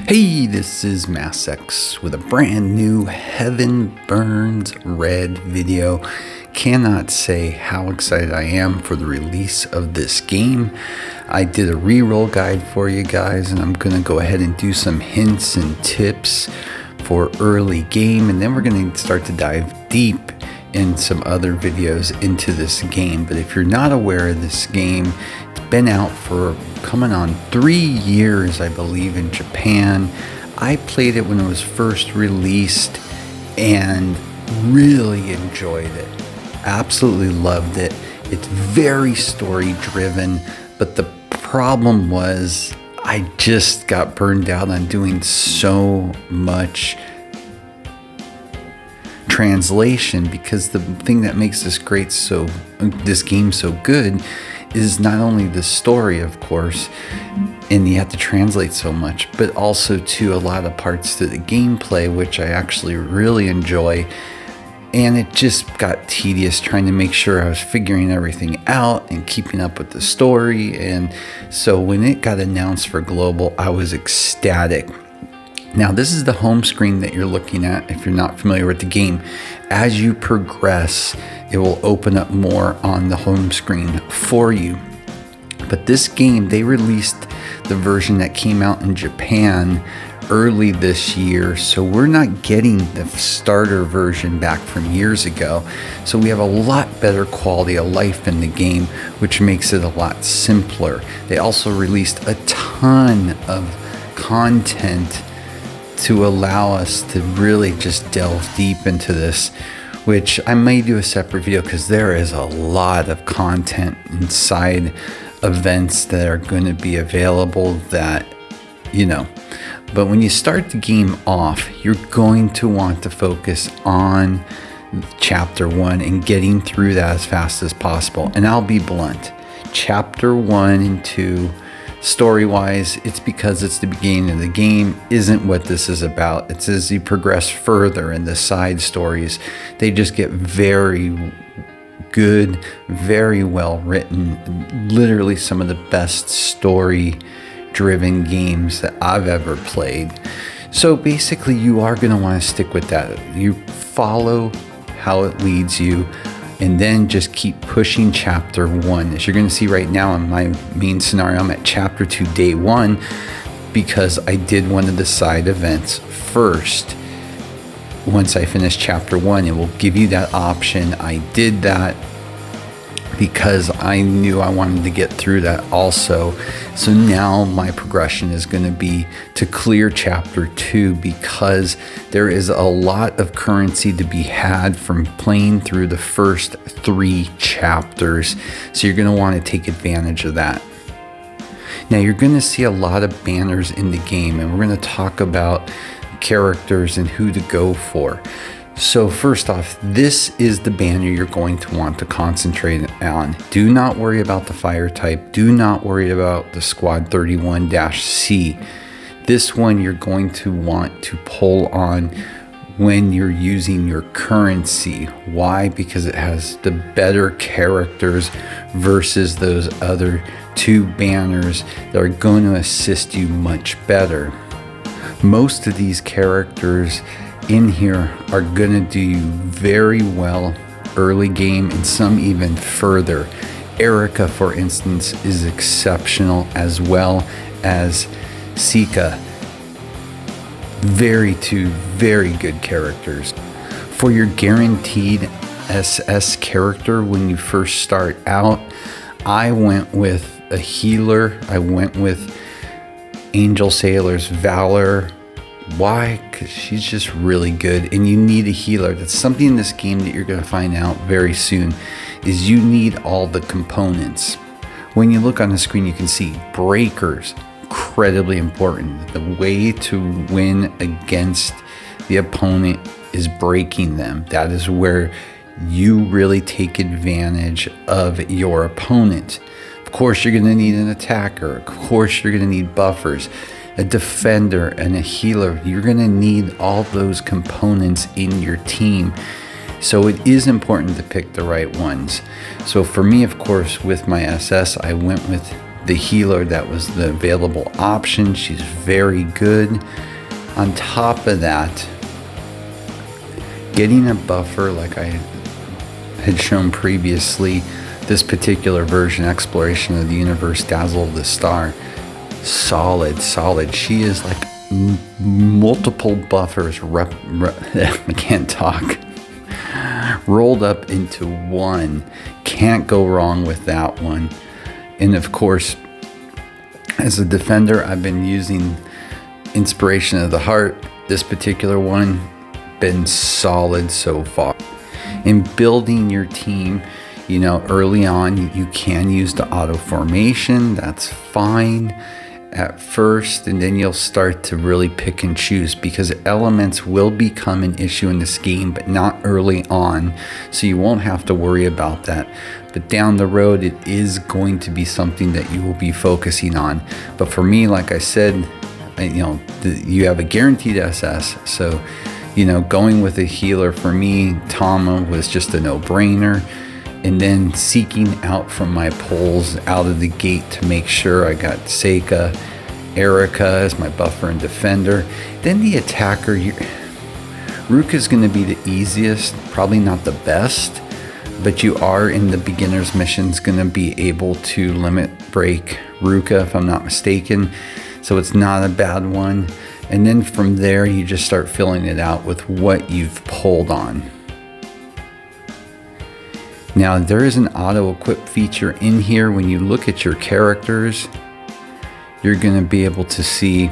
Hey, this is MassX with a brand new Heaven Burns Red video. Cannot say how excited I am for the release of this game. I did a reroll guide for you guys, and I'm going to go ahead and do some hints and tips for early game, and then we're going to start to dive deep in some other videos into this game. But if you're not aware of this game, it's been out for coming on 3 years, I believe, in Japan. I played it when it was first released and really enjoyed it. Absolutely loved it. It's very story driven, but the problem was I just got burned out on doing so much translation, because the thing that makes this game so good is not only the story, of course, and you have to translate so much, but also to a lot of parts to the gameplay, which I actually really enjoy. And it just got tedious trying to make sure I was figuring everything out and keeping up with the story. And so when it got announced for global, I was ecstatic. Now, this is the home screen that you're looking at if you're not familiar with the game. As you progress, it will open up more on the home screen for you. But this game, they released the version that came out in Japan early this year, so we're not getting the starter version back from years ago. So we have a lot better quality of life in the game, which makes it a lot simpler. They also released a ton of content to allow us to really just delve deep into this, which I may do a separate video because there is a lot of content inside events that are going to be available that, but when you start the game off, you're going to want to focus on chapter 1 and getting through that as fast as possible. And I'll be blunt, chapter 1 and 2, story-wise, it's because it's the beginning of the game, isn't what this is about. It's as you progress further in the side stories, they just get very good, very well written, literally some of the best story-driven games that I've ever played. So basically, you are going to want to stick with that. You follow how it leads you, and then just keep pushing chapter 1. As you're going to see right now in my main scenario, I'm at chapter 2, day 1, because I did one of the side events first. Once I finish chapter 1, it will give you that option. I did that because I knew I wanted to get through that also. So now my progression is going to be to clear chapter 2, because there is a lot of currency to be had from playing through the first 3 chapters. So you're going to want to take advantage of that. Now you're going to see a lot of banners in the game, and we're going to talk about characters and who to go for. So first off, this is the banner you're going to want to concentrate on. Do not worry about the fire type. Do not worry about the Squad 31-C. This one you're going to want to pull on when you're using your currency. Why? Because it has the better characters versus those other 2 banners that are going to assist you much better. Most of these characters in here are going to do you very well early game, and some even further. Erica, for instance, is exceptional, as well as Sika. Two very good characters. For your guaranteed SS character when you first start out, I went with a healer. I went with Angel Sailor's Valor. Why? Because she's just really good, and you need a healer. That's something in this game that you're going to find out very soon, is you need all the components. When you look on the screen, you can see breakers, incredibly important. The way to win against the opponent is breaking them. That is where you really take advantage of your opponent. Of course, you're going to need an attacker. Of course, you're going to need buffers, a defender, and a healer. You're going to need all those components in your team. So it is important to pick the right ones. So for me, of course, with my SS, I went with the healer that was the available option. She's very good. On top of that, getting a buffer like I had shown previously, this particular version, Exploration of the Universe, Dazzle of the Star, solid. She is like multiple buffers I can't talk, rolled up into one. Can't go wrong with that one. And of course, as a defender, I've been using Inspiration of the Heart. This particular one been solid so far. In building your team, you know, early on you can use the auto formation. That's fine at first, and then you'll start to really pick and choose, because elements will become an issue in this game, but not early on, so you won't have to worry about that. But down the road, it is going to be something that you will be focusing on. But for me, like I said, you have a guaranteed SS, so going with a healer for me, Tama was just a no-brainer. And then seeking out from my pulls out of the gate to make sure I got Seika, Erica as my buffer and defender. Then the attacker, Ruka is going to be the easiest, probably not the best, but you are in the beginner's missions going to be able to limit break Ruka, if I'm not mistaken. So it's not a bad one. And then from there, you just start filling it out with what you've pulled on. Now, there is an auto-equip feature in here. When you look at your characters, you're going to be able to see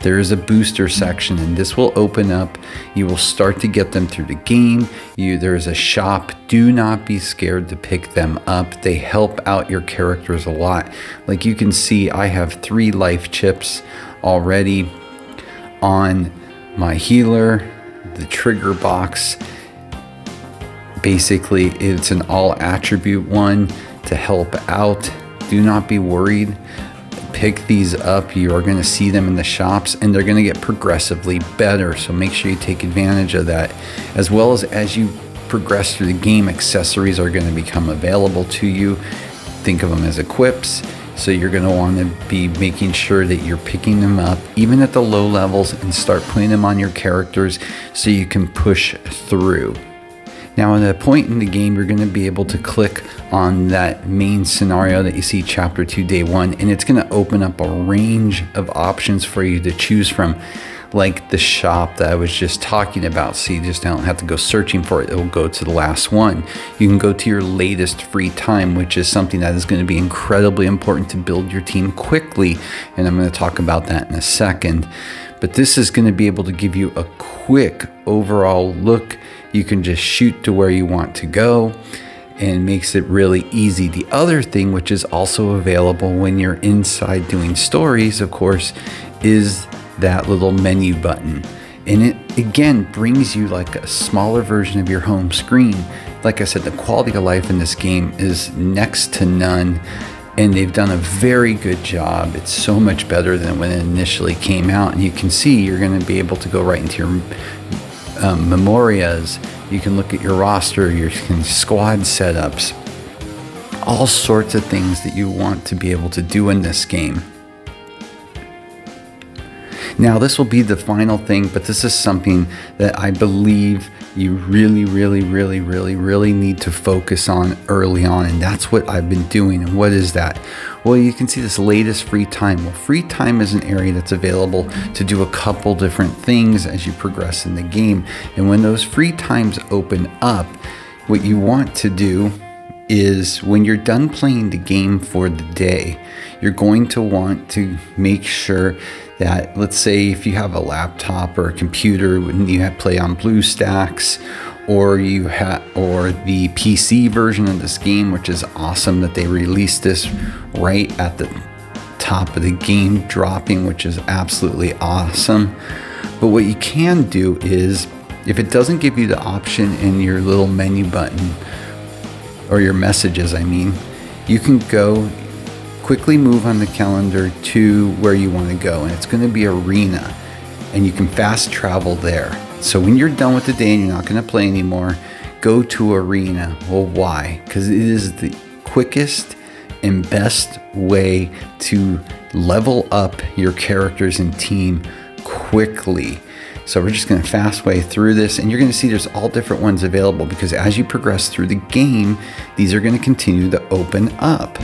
there is a booster section, and this will open up. You will start to get them through the game. There's a shop. Do not be scared to pick them up. They help out your characters a lot. Like you can see, I have 3 life chips already on my healer. The trigger box, basically it's an all attribute one to help out. Do not be worried. Pick these up. You are going to see them in the shops, and they're going to get progressively better, so make sure you take advantage of that. As well as you progress through the game, accessories are going to become available to you. Think of them as equips, so you're going to want to be making sure that you're picking them up even at the low levels and start putting them on your characters so you can push through. Now, at a point in the game, you're going to be able to click on that main scenario that you see, Chapter 2, Day 1, and it's going to open up a range of options for you to choose from, like the shop that I was just talking about. So you just don't have to go searching for it. It will go to the last one. You can go to your latest free time, which is something that is going to be incredibly important to build your team quickly, and I'm going to talk about that in a second. But this is going to be able to give you a quick overall look. You can just shoot to where you want to go, and makes it really easy. The other thing, which is also available when you're inside doing stories, of course, is that little menu button. And it again brings you like a smaller version of your home screen. Like I said, the quality of life in this game is next to none, and they've done a very good job. It's so much better than when it initially came out. And you can see you're going to be able to go right into your memorias. You can look at your roster, your squad setups, all sorts of things that you want to be able to do in this game. Now, this will be the final thing, but this is something that I believe you really need to focus on early on, and that's what I've been doing. And what is that? Well, you can see this latest free time. Well, free time is an area that's available to do a couple different things as you progress in the game. And when those free times open up, what you want to do is, when you're done playing the game for the day, you're going to want to make sure that, let's say if you have a laptop or a computer, when you have play on BlueStacks, or the PC version of this game, which is awesome that they released this right at the top of the game dropping, which is absolutely awesome. But what you can do is, if it doesn't give you the option in your little menu button, or your messages, you can go quickly move on the calendar to where you want to go, and it's going to be Arena, and you can fast travel there. So when you're done with the day and you're not going to play anymore, go to Arena. Well, why? Because it is the quickest, and best way to level up your characters and team quickly. So we're just going to fast way through this, and you're going to see there's all different ones available, because as you progress through the game, these are going to continue to open up.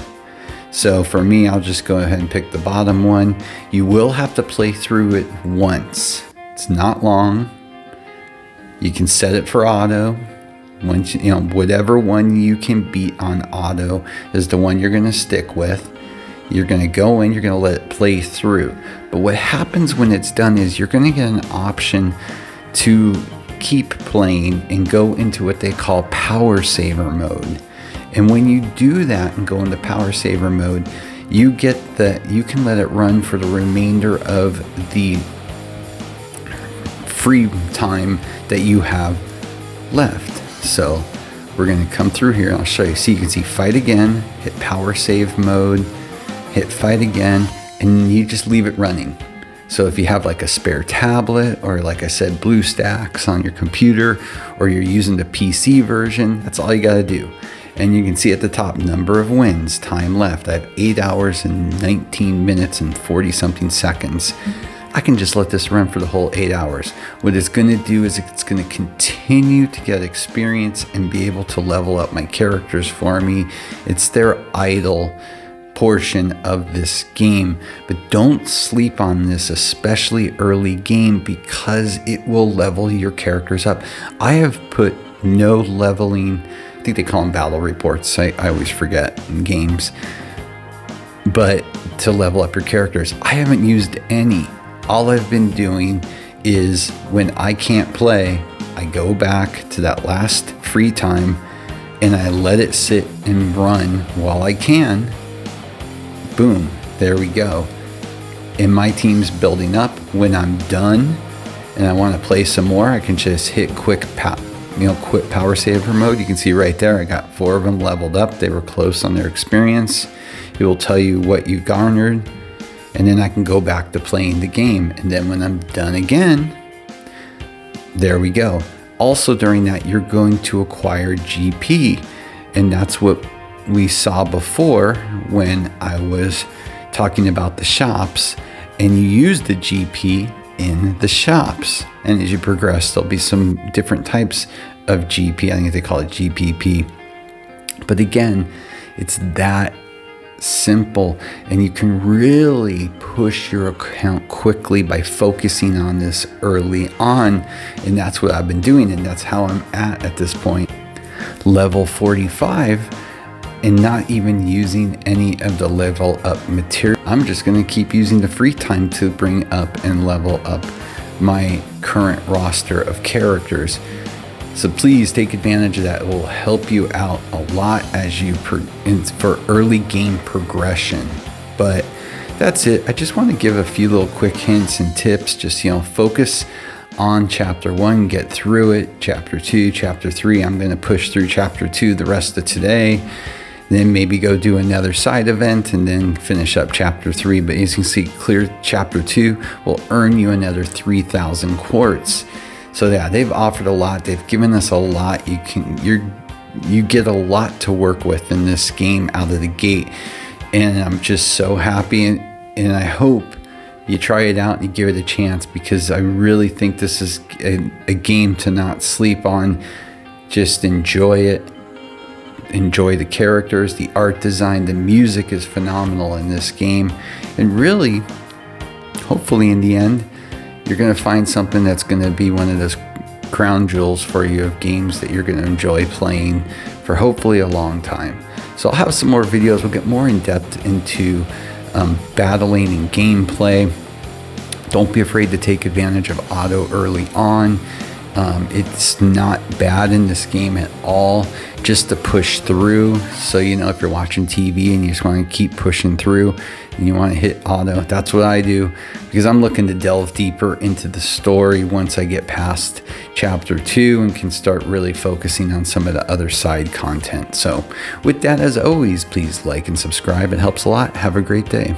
So for me, I'll just go ahead and pick the bottom one. You will have to play through it once. It's not long. You can set it for auto. Once you know, whatever one you can beat on auto is the one you're going to stick with. You're going to go in, you're going to let it play through. But what happens when it's done is you're going to get an option to keep playing and go into what they call power saver mode. And when you do that and go into power saver mode, you can let it run for the remainder of the free time that you have left. So we're going to come through here and I'll show you. So you can see fight again, hit power save mode, hit fight again, and you just leave it running. So if you have like a spare tablet, or like I said, BlueStacks on your computer, or you're using the PC version, that's all you got to do. And you can see at the top, number of wins, time left. I have 8 hours and 19 minutes and 40 something seconds. I can just let this run for the whole 8 hours. What it's going to do is it's going to continue to get experience and be able to level up my characters for me. It's their idle portion of this game, but don't sleep on this, especially early game, because it will level your characters up. I have put no leveling, I think they call them battle reports, I always forget in games, but to level up your characters, I haven't used any. All I've been doing is when I can't play, I go back to that last free time and I let it sit and run while I can. Boom, there we go. And my team's building up. When I'm done and I want to play some more, I can just hit quit power saver mode. You can see right there, I got 4 of them leveled up. They were close on their experience. It will tell you what you garnered, and then I can go back to playing the game. And then when I'm done again, there we go. Also during that, you're going to acquire GP, and that's what we saw before when I was talking about the shops, and you use the GP in the shops. And as you progress, there'll be some different types of GP. I think they call it GPP. But again, it's that simple, and you can really push your account quickly by focusing on this early on. And that's what I've been doing, and that's how I'm at this point. Level 45, and not even using any of the level up material. I'm just going to keep using the free time to bring up and level up my current roster of characters. So please take advantage of that. It will help you out a lot as you for early game progression. But that's it. I just want to give a few little quick hints and tips. Just, focus on chapter 1, get through it. Chapter 2, chapter 3, I'm going to push through chapter 2 the rest of today. Then maybe go do another side event and then finish up chapter 3. But as you can see, clear chapter 2 will earn you another 3,000 quartz. So yeah, they've offered a lot. They've given us a lot. You get a lot to work with in this game out of the gate. And I'm just so happy, and I hope you try it out and you give it a chance, because I really think this is a game to not sleep on. Just enjoy it. Enjoy the characters, the art design, the music is phenomenal in this game. And really, hopefully in the end, you're going to find something that's going to be one of those crown jewels for you of games that you're going to enjoy playing for hopefully a long time. So I'll have some more videos. We'll get more in depth into battling and gameplay. Don't be afraid to take advantage of auto early on. It's not bad in this game at all, just to push through. So, if you're watching TV and you just want to keep pushing through and you want to hit auto, that's what I do, because I'm looking to delve deeper into the story once I get past chapter 2 and can start really focusing on some of the other side content. So with that, as always, please like and subscribe. It helps a lot. Have a great day.